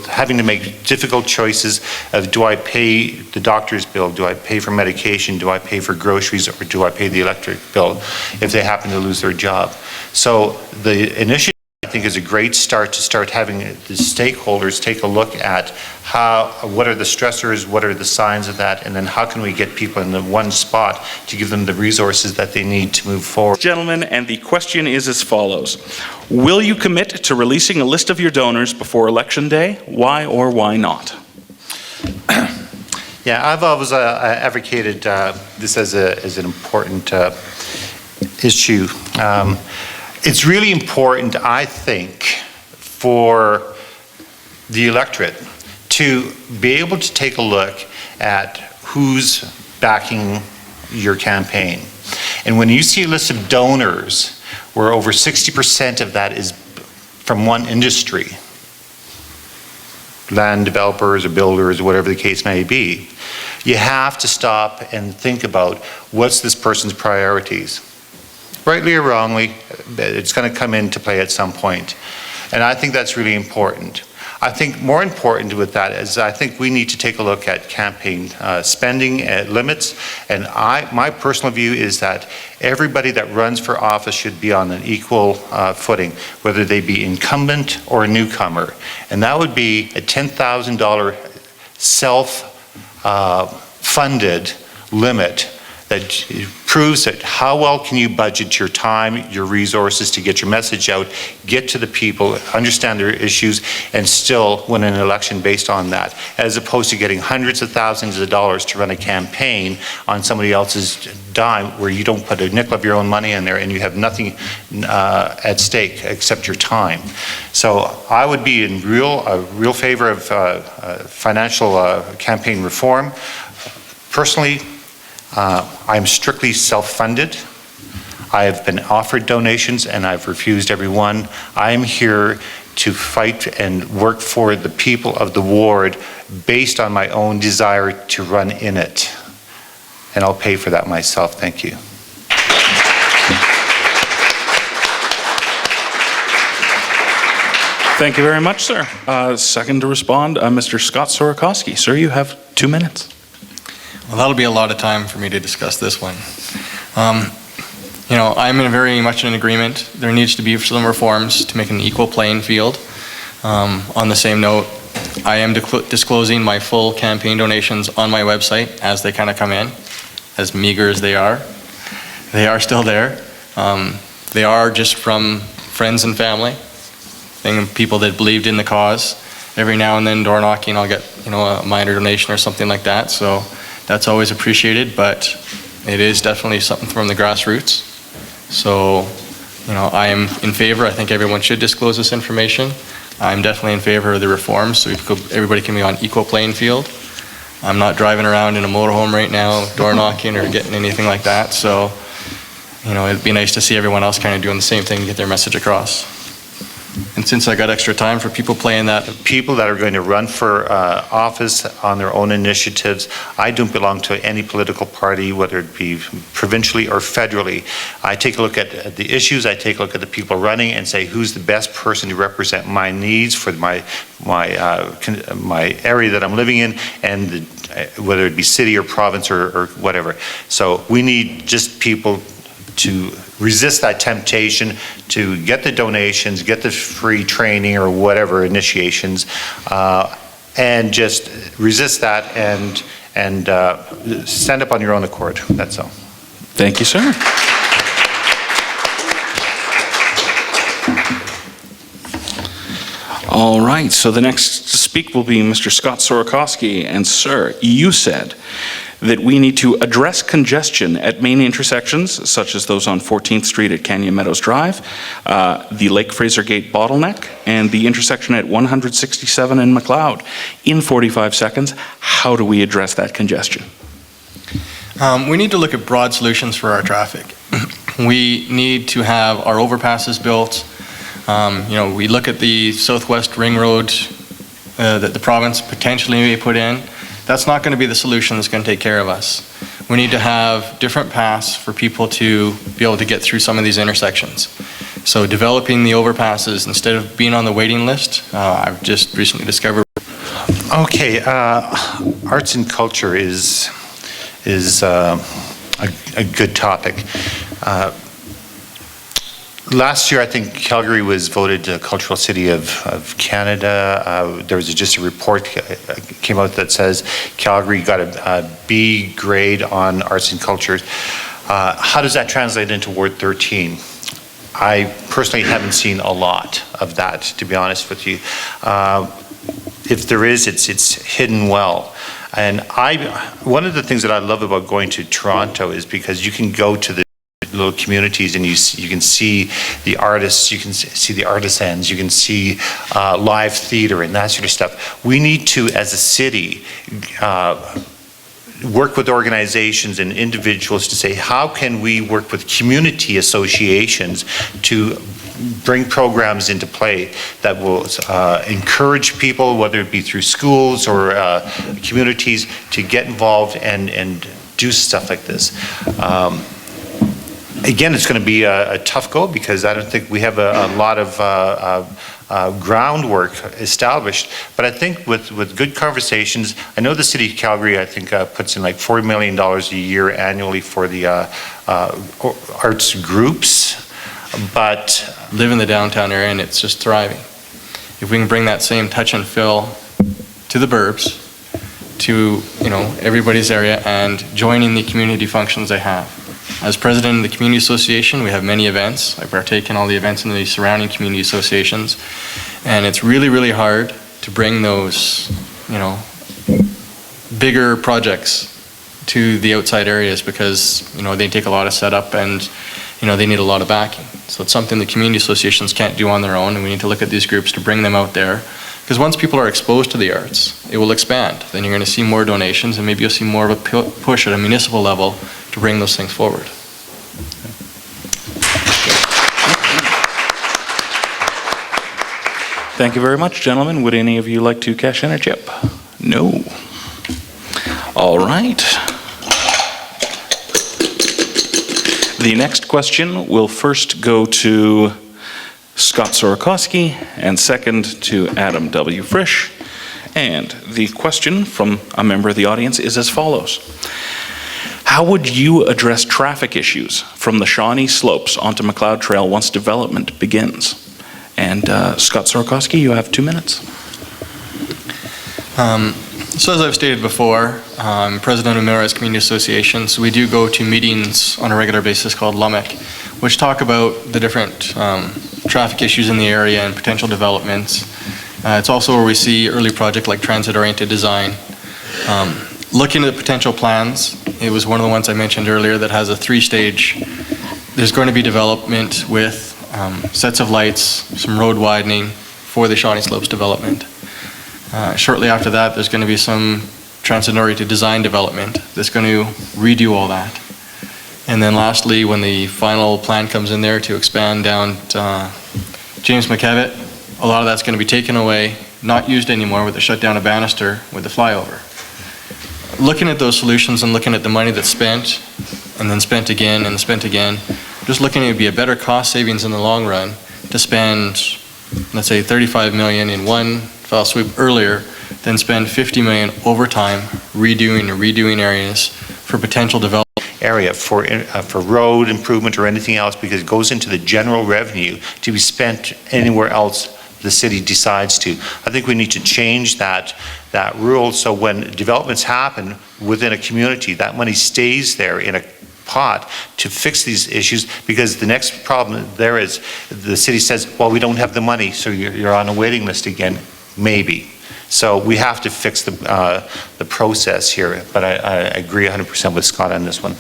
having to make difficult choices of, do I pay the doctor's bill, do I pay for medication, do I pay for groceries, or do I pay the electric bill if they happen to lose their job. So the initiative I think think is a great start to start having the stakeholders take a look at what are the stressors, what are the signs of that, and then how can we get people in the one spot to give them the resources that they need to move forward. Gentlemen, and the question is as follows. Will you commit to releasing a list of your donors before Election Day? Why or why not? Yeah, I've always advocated this as an important issue. It's really important, I think, for the electorate to be able to take a look at who's backing your campaign. And when you see a list of donors where over 60% of that is from one industry, land developers or builders, whatever the case may be, you have to stop and think about what's this person's priorities. Rightly or wrongly, it's going to come into play at some point. And I think that's really important. I think more important with that is I think we need to take a look at campaign spending limits. And my personal view is that everybody that runs for office should be on an equal footing, whether they be incumbent or a newcomer. And that would be a $10,000 self-funded limit that proves that how well can you budget your time, your resources to get your message out, get to the people, understand their issues, and still win an election based on that, as opposed to getting hundreds of thousands of dollars to run a campaign on somebody else's dime where you don't put a nickel of your own money in there and you have nothing at stake except your time. So I would be in real favor of financial campaign reform. Personally, I'm strictly self-funded. I have been offered donations and I've refused every one. I'm here to fight and work for the people of the ward based on my own desire to run in it. And I'll pay for that myself. Thank you. Thank you very much, sir. Second to respond, Mr. Scott Sorokoski. Sir, you have 2 minutes. Well, that'll be a lot of time for me to discuss this one. You know, I'm very much in agreement. There needs to be some reforms to make an equal playing field. On the same note, I am disclosing my full campaign donations on my website as they kind of come in, as meager as they are. They are still there. They are just from friends and family, and people that believed in the cause. Every now and then, door knocking, I'll get, you know, a minor donation or something like that. So that's always appreciated, but it is definitely something from the grassroots. So, you know, I am in favor. I think everyone should disclose this information. I'm definitely in favor of the reforms, so everybody can be on equal playing field. I'm not driving around in a motorhome right now, door knocking or getting anything like that. So, you know, it'd be nice to see everyone else kind of doing the same thing to get their message across. And since I got extra time for people playing that. People that are going to run for office on their own initiatives, I don't belong to any political party, whether it be provincially or federally. I take a look at the issues, I take a look at the people running and say who's the best person to represent my needs for my area that I'm living in, and whether it be city or province or whatever. So we need just people to resist that temptation to get the donations, get the free training or whatever initiations, and just resist that and stand up on your own accord. That's all. Thank you, sir. All right, so the next to speak will be Mr. Scott Sorokoski. And sir, you said that we need to address congestion at main intersections, such as those on 14th Street at Canyon Meadows Drive, the Lake Fraser Gate bottleneck, and the intersection at 167 and McLeod. In 45 seconds, how do we address that congestion? We need to look at broad solutions for our traffic. We need to have our overpasses built. You know, we look at the Southwest Ring Road that the province potentially may put in. That's not going to be the solution that's going to take care of us. We need to have different paths for people to be able to get through some of these intersections. So developing the overpasses instead of being on the waiting list, I've just recently discovered. Okay, arts and culture is a good topic. Last year, I think Calgary was voted Cultural City of Canada. There was just a report came out that says Calgary got a B grade on arts and culture. How does that translate into Ward 13? I personally haven't seen a lot of that, to be honest with you. If there is, it's hidden well. And one of the things that I love about going to Toronto is because you can go to the little communities and you can see the artists, you can see the artisans, you can see live theater and that sort of stuff. We need to, as a city, work with organizations and individuals to say, how can we work with community associations to bring programs into play that will encourage people, whether it be through schools or communities, to get involved and do stuff like this. Again, it's going to be a tough go because I don't think we have a lot of groundwork established. But I think with good conversations, I know the City of Calgary, I think, puts in like $4 million a year annually for the arts groups, but Live in the downtown area and it's just thriving. If we can bring that same touch and feel to the burbs, to everybody's area, and joining the community functions they have. As president of the community association, we have many events. I partake in all the events in the surrounding community associations, and it's really, really hard to bring those, bigger projects to the outside areas because, they take a lot of setup and, they need a lot of backing. So it's something the community associations can't do on their own, and we need to look at these groups to bring them out there. Because once people are exposed to the arts, it will expand. Then you're going to see more donations, and maybe you'll see more of a push at a municipal level to bring those things forward. Thank you very much, gentlemen. Would any of you like to cash in a chip? No. All right. The next question will first go to Scott Sorokoski and second to Adam W. Frisch. And the question from a member of the audience is as follows. How would you address traffic issues from the Shawnee Slopes onto McLeod Trail once development begins? And Scott Sorokoski, you have 2 minutes. So as I've stated before, I'm president of Millrise Community Association, so we do go to meetings on a regular basis called LUMIC, which talk about the different traffic issues in the area and potential developments. It's also where we see early projects like transit-oriented design. Looking at potential plans, it was one of the ones I mentioned earlier that has a 3-stage. There's going to be development with sets of lights, some road widening for the Shawnee Slopes development. Shortly after that, there's going to be some transit-oriented design development that's going to redo all that. And then lastly, when the final plan comes in there to expand down James McKevitt, a lot of that's going to be taken away, not used anymore, with the shut down of Bannister with the flyover. Looking at those solutions and looking at the money that's spent, and then spent again and spent again, just looking at it would be a better cost savings in the long run to spend, let's say, $35 million in one fell swoop earlier than spend $50 million over time redoing areas for potential development. Area for road improvement or anything else, because it goes into the general revenue to be spent anywhere else the city decides to. I think we need to change that rule so when developments happen within a community, that money stays there in a pot to fix these issues, because the next problem there is the city says, well, we don't have the money, so you're on a waiting list again, maybe. So we have to fix the process here, but I agree 100% with Scott on this one.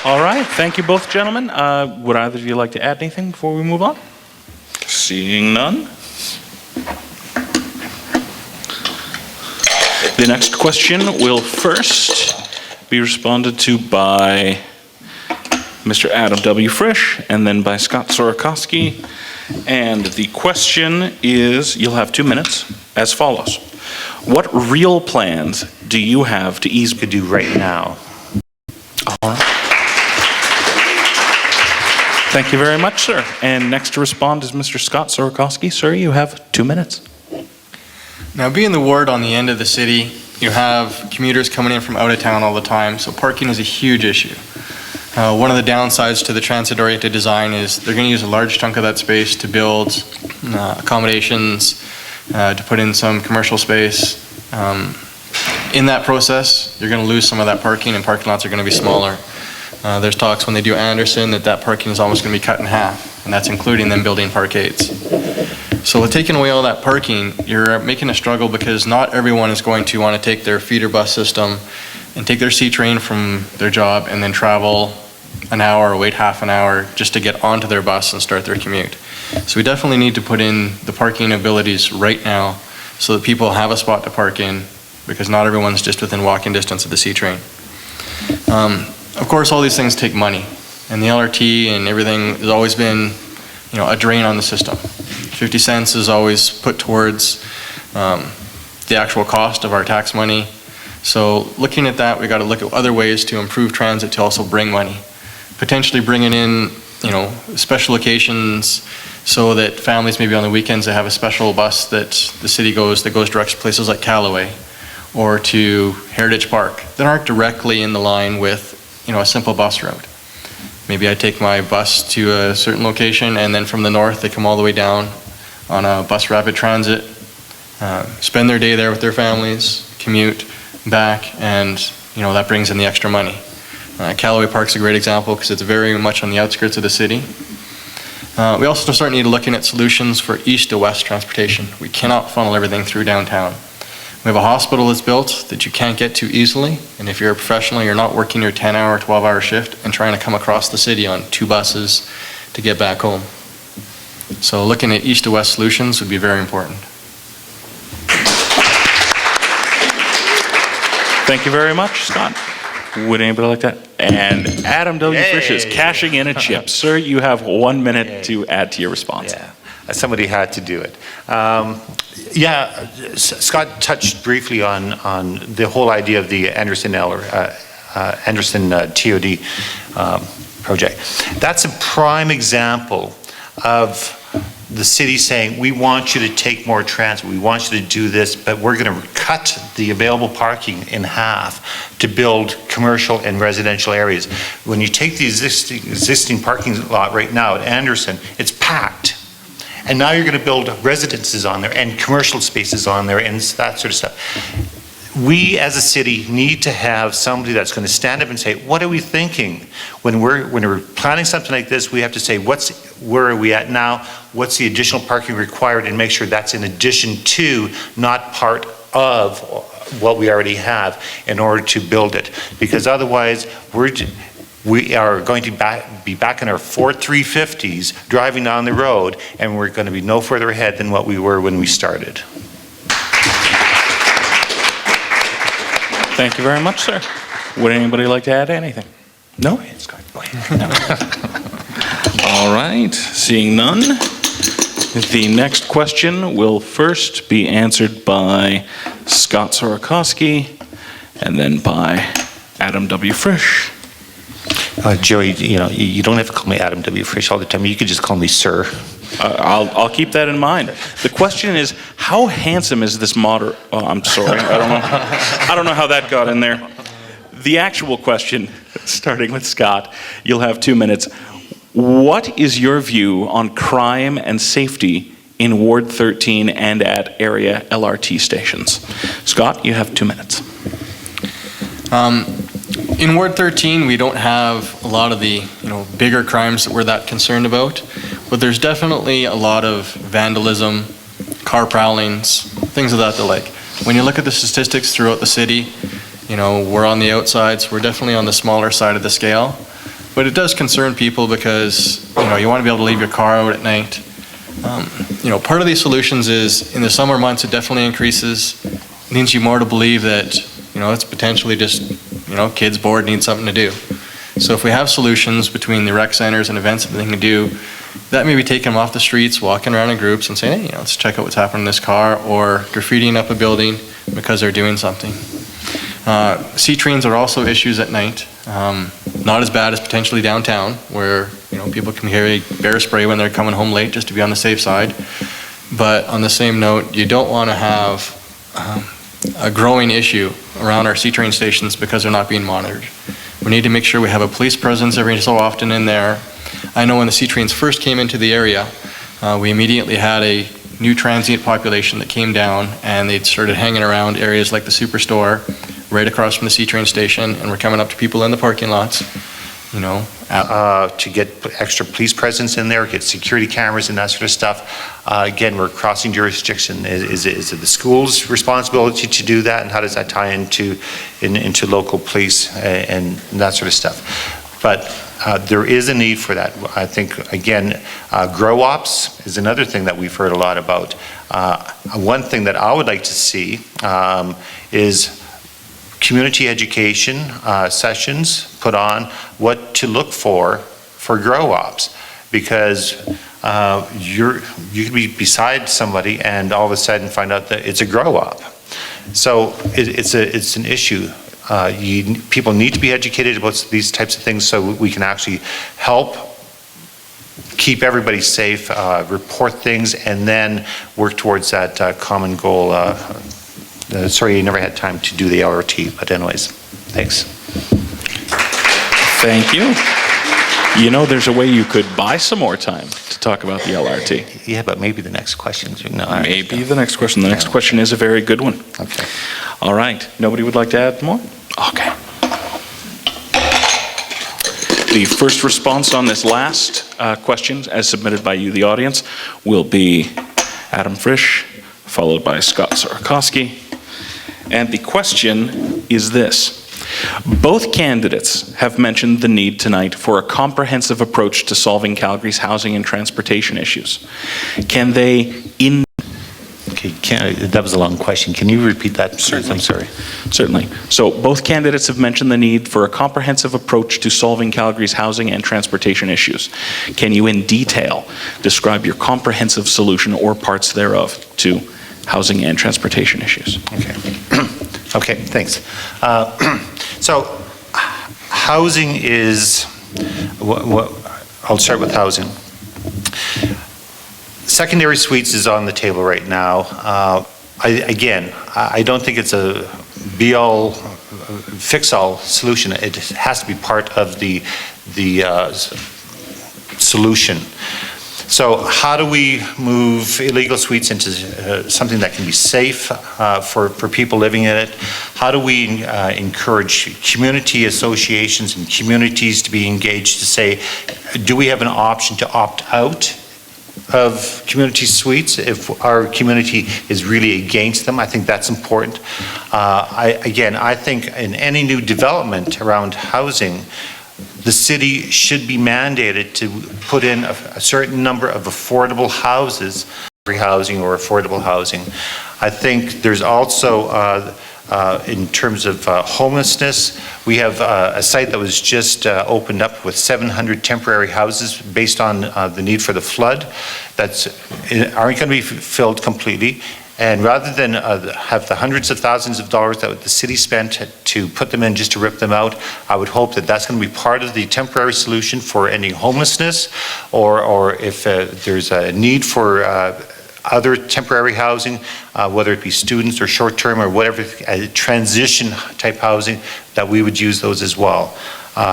All right, thank you both, gentlemen. Would either of you like to add anything before we move on? Seeing none. The next question will first be responded to by Mr. Adam W. Frisch and then by Scott Sorokoski. And the question is, you'll have 2 minutes, as follows. What real plans do you have to ease? Could do right now. All right. Thank you very much, sir. And next to respond is Mr. Scott Sorokoski. Sir, you have 2 minutes. Now, being the ward on the end of the city, you have commuters coming in from out of town all the time, so parking is a huge issue. One of the downsides to the transit-oriented design is they're going to use a large chunk of that space to build accommodations, to put in some commercial space. In that process, you're going to lose some of that parking, and parking lots are going to be smaller. There's talks when they do Anderson that parking is almost going to be cut in half, and that's including them building parkades. So with taking away all that parking, you're making a struggle because not everyone is going to want to take their feeder bus system and take their C-train from their job and then travel an hour or wait half an hour just to get onto their bus and start their commute. So we definitely need to put in the parking abilities right now so that people have a spot to park in, because not everyone's just within walking distance of the C-train. Of course, all these things take money, and the LRT and everything has always been, a drain on the system. 50 cents is always put towards the actual cost of our tax money. So looking at that, we got to look at other ways to improve transit to also bring money. Potentially bringing in, special occasions so that families maybe on the weekends they have a special bus that the city that goes direct to places like Callaway or to Heritage Park that aren't directly in the line with, a simple bus route. Maybe I take my bus to a certain location and then from the north they come all the way down on a bus rapid transit, spend their day there with their families, commute back, and that brings in the extra money. Callaway Park's a great example because it's very much on the outskirts of the city. We also start need to looking at solutions for east to west transportation. We cannot funnel everything through downtown. We have a hospital that's built that you can't get to easily, and if you're a professional, you're not working your 10-hour, 12-hour shift and trying to come across the city on 2 buses to get back home. So looking at east to west solutions would be very important. Thank you very much, Scott. Would anybody like that? And Adam W. Frisch is cashing in a chip. Sir, you have 1 minute to add to your response. Yeah, somebody had to do it. Scott touched briefly on the whole idea of the Anderson TOD project. That's a prime example of the city saying, we want you to take more transit, we want you to do this, but we're going to cut the available parking in half to build commercial and residential areas. When you take the existing parking lot right now at Anderson, it's packed. And now you're going to build residences on there and commercial spaces on there and that sort of stuff. We as a city need to have somebody that's going to stand up and say, what are we thinking? When we're planning something like this, we have to say, where are we at now? What's the additional parking required, and make sure that's in addition to, not part of what we already have in order to build it. Because otherwise, we are going to be back in our Ford 350s driving down the road, and we're going to be no further ahead than what we were when we started. Thank you very much, sir. Would anybody like to add anything? No? It's good. Go ahead. All right, seeing none. The next question will first be answered by Scott Sorokoski and then by Adam W. Frisch. Joey, you don't have to call me Adam W. Frisch all the time. You could just call me sir. I'll keep that in mind. The question is, how handsome is this modern? Oh, I'm sorry. I don't know how that got in there. The actual question, starting with Scott, you'll have 2 minutes. What is your view on crime and safety in Ward 13 and at area LRT stations? Scott, you have 2 minutes. In Ward 13, we don't have a lot of the bigger crimes that we're that concerned about, but there's definitely a lot of vandalism, car prowlings, things of that like. When you look at the statistics throughout the city, we're on the outsides, we're definitely on the smaller side of the scale, but it does concern people because you want to be able to leave your car out at night. Part of these solutions is in the summer months it definitely increases, leads you more to believe that it's potentially just kids bored, need something to do. So if we have solutions between the rec centers and events that they can do, that may be taking them off the streets, walking around in groups and saying, hey, let's check out what's happening in this car, or graffitiing up a building because they're doing something. C-trains are also issues at night. Not as bad as potentially downtown, where people can carry bear spray when they're coming home late just to be on the safe side. But on the same note, you don't want to have a growing issue around our C-train stations because they're not being monitored. We need to make sure we have a police presence every so often in there. I know when the C-trains first came into the area, we immediately had a new transient population that came down, and they started hanging around areas like the Superstore, right across from the C-train station, and we're coming up to people in the parking lots, you know. To get extra police presence in there, get security cameras and that sort of stuff. Again, we're crossing jurisdiction. Is it the school's responsibility to do that, and how does that tie into local police and that sort of stuff? But there is a need for that. I think, again, grow ops is another thing that we've heard a lot about. One thing that I would like to see is community education sessions put on what to look for grow ops, because you could be beside somebody and all of a sudden find out that it's a grow op. So it's an issue. People need to be educated about these types of things so we can actually help keep everybody safe, report things, and then work towards that common goal. Sorry, you never had time to do the LRT, but anyways, thanks. Thank you. You know, there's a way you could buy some more time to talk about the LRT. Yeah, but maybe the next question. No, Maybe the next question. The next question is a very good one. Okay. All right. Nobody would like to add more? Okay. The first response on this last question, as submitted by you, the audience, will be Adam Frisch, followed by Scott Sorokoski. And the question is this. Both candidates have mentioned the need tonight for a comprehensive approach to solving Calgary's housing and transportation issues. Can they, Okay, that was a long question. Can you repeat that? Certainly. I'm sorry. Certainly. So both candidates have mentioned the need for a comprehensive approach to solving Calgary's housing and transportation issues. Can you in detail describe your comprehensive solution or parts thereof to housing and transportation issues? Okay. Okay, thanks. So housing is, I'll start with housing. Secondary suites is on the table right now. I don't think it's a be-all, fix-all solution. It has to be part of the solution. So how do we move illegal suites into something that can be safe for people living in it? How do we encourage community associations and communities to be engaged to say, do we have an option to opt out of community suites if our community is really against them? I think that's important. I think in any new development around housing, the city should be mandated to put in a certain number of affordable houses, free housing or affordable housing. I think there's also, in terms of homelessness, we have a site that was just opened up with 700 temporary houses based on the need for the flood that aren't going to be filled completely. And rather than have the hundreds of thousands of dollars that the city spent to put them in just to rip them out, I would hope that that's going to be part of the temporary solution for ending homelessness, or if there's a need for other temporary housing, whether it be students or short-term or whatever, transition type housing, that we would use those as well.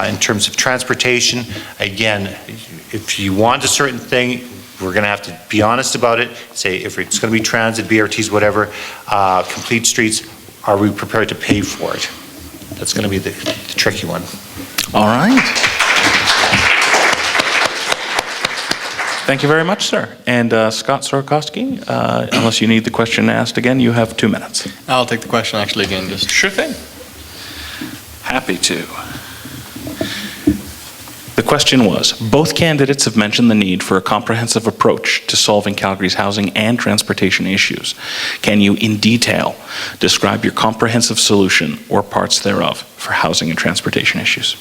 In terms of transportation, again, if you want a certain thing, we're going to have to be honest about it, say if it's going to be transit, BRTs, whatever, complete streets, are we prepared to pay for it? That's going to be the tricky one. All right. Thank you very much, sir. And Scott Sorokoski, unless you need the question asked again, you have 2 minutes. I'll take the question actually again. Sure thing. Happy to. The question was, both candidates have mentioned the need for a comprehensive approach to solving Calgary's housing and transportation issues. Can you, in detail, describe your comprehensive solution or parts thereof for housing and transportation issues?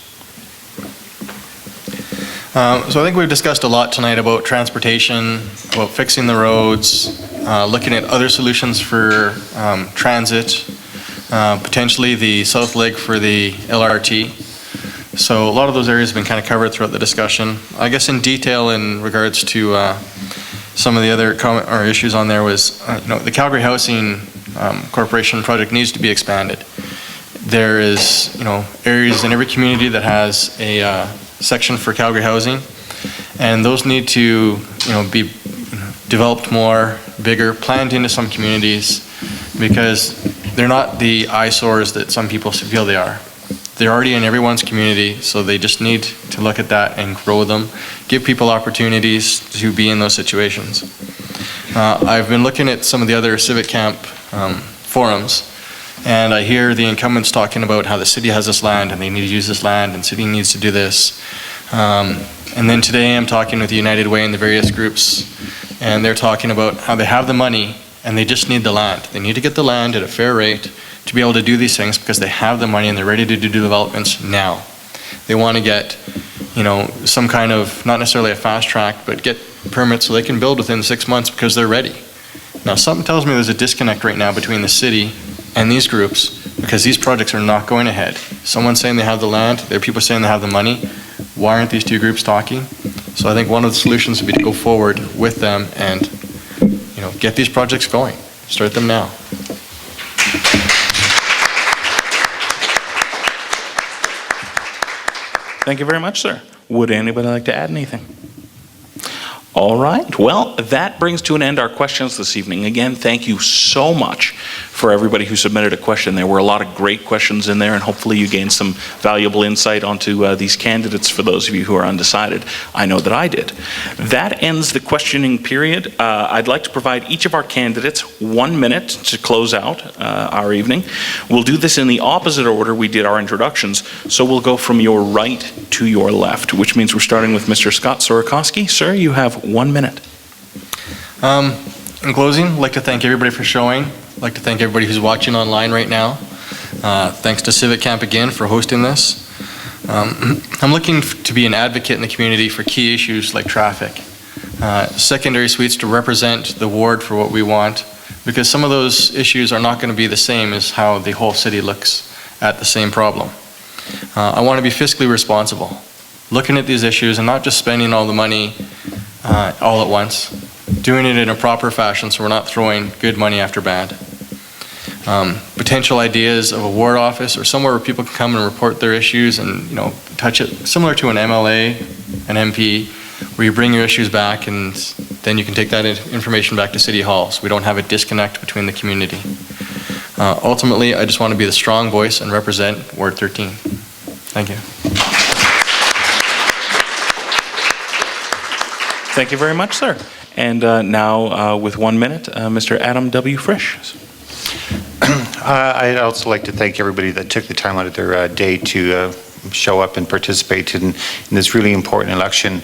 So I think we've discussed a lot tonight about transportation, about fixing the roads, looking at other solutions for transit, potentially the south leg for the LRT. So a lot of those areas have been kind of covered throughout the discussion. I guess in detail in regards to some of the other issues on there was, the Calgary housing corporation project needs to be expanded. There is, areas in every community that has a section for Calgary housing, and those need to, be developed more, bigger, planned into some communities, because they're not the eyesores that some people feel they are. They're already in everyone's community, so they just need to look at that and grow them, give people opportunities to be in those situations. I've been looking at some of the other Civic Camp forums, and I hear the incumbents talking about how the city has this land and they need to use this land and the city needs to do this. And then today I'm talking with United Way and the various groups, and they're talking about how they have the money and they just need the land. They need to get the land at a fair rate to be able to do these things because they have the money and they're ready to do developments now. They want to get, some kind of, not necessarily a fast track, but get permits so they can build within 6 months because they're ready. Now, something tells me there's a disconnect right now between the city and these groups because these projects are not going ahead. Someone's saying they have the land, there are people saying they have the money. Why aren't these two groups talking? So I think one of the solutions would be to go forward with them and, get these projects going. Start them now. Thank you very much, sir. Would anybody like to add anything? All right. Well, that brings to an end our questions this evening. Again, thank you so much for everybody who submitted a question. There were a lot of great questions in there, and hopefully you gained some valuable insight onto these candidates for those of you who are undecided. I know that I did. That ends the questioning period. I'd like to provide each of our candidates 1 minute to close out our evening. We'll do this in the opposite order we did our introductions, so we'll go from your right to your left, which means we're starting with Mr. Scott Sorokoski. Sir, you have 1 minute. In closing, I'd like to thank everybody for showing. I'd like to thank everybody who's watching online right now. Thanks to Civic Camp again for hosting this. I'm looking to be an advocate in the community for key issues like traffic. Secondary suites to represent the ward for what we want, because some of those issues are not going to be the same as how the whole city looks at the same problem. I want to be fiscally responsible, looking at these issues and not just spending all the money all at once, doing it in a proper fashion so we're not throwing good money after bad. Potential ideas of a ward office or somewhere where people can come and report their issues and touch it, similar to an MLA, an MP, where you bring your issues back and then you can take that information back to City Hall so we don't have a disconnect between the community. Ultimately, I just want to be the strong voice and represent Ward 13. Thank you. Thank you very much, sir. And now, with 1 minute, Mr. Adam W. Frisch. I'd also like to thank everybody that took the time out of their day to show up and participate in this really important election.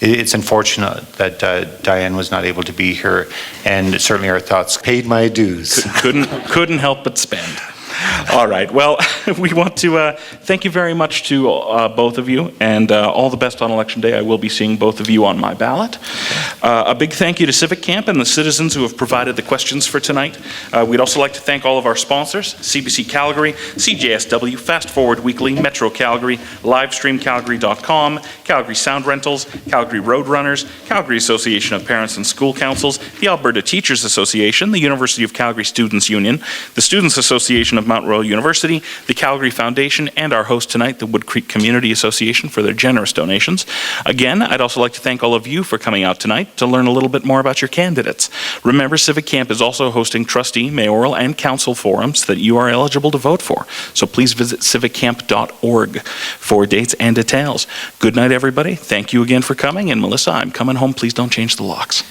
It's unfortunate that Diane was not able to be here, and certainly our thoughts paid my dues. Couldn't help but spend. All right. Well, we want to thank you very much to both of you, and all the best on Election Day. I will be seeing both of you on my ballot. A big thank you to Civic Camp and the citizens who have provided the questions for tonight. We'd also like to thank all of our sponsors, CBC Calgary, CJSW, Fast Forward Weekly, Metro Calgary, LivestreamCalgary.com, Calgary Sound Rentals, Calgary Roadrunners, Calgary Association of Parents and School Councils, the Alberta Teachers Association, the University of Calgary Students Union, the Students Association of Mount Royal University, the Calgary Foundation, and our host tonight, the Woodcreek Community Association, for their generous donations. Again, I'd also like to thank all of you for coming out tonight to learn a little bit more about your candidates. Remember, Civic Camp is also hosting trustee, mayoral, and council forums that you are eligible to vote for. So please visit civiccamp.org for dates and details. Good night, everybody. Thank you again for coming. And Melissa, I'm coming home. Please don't change the locks.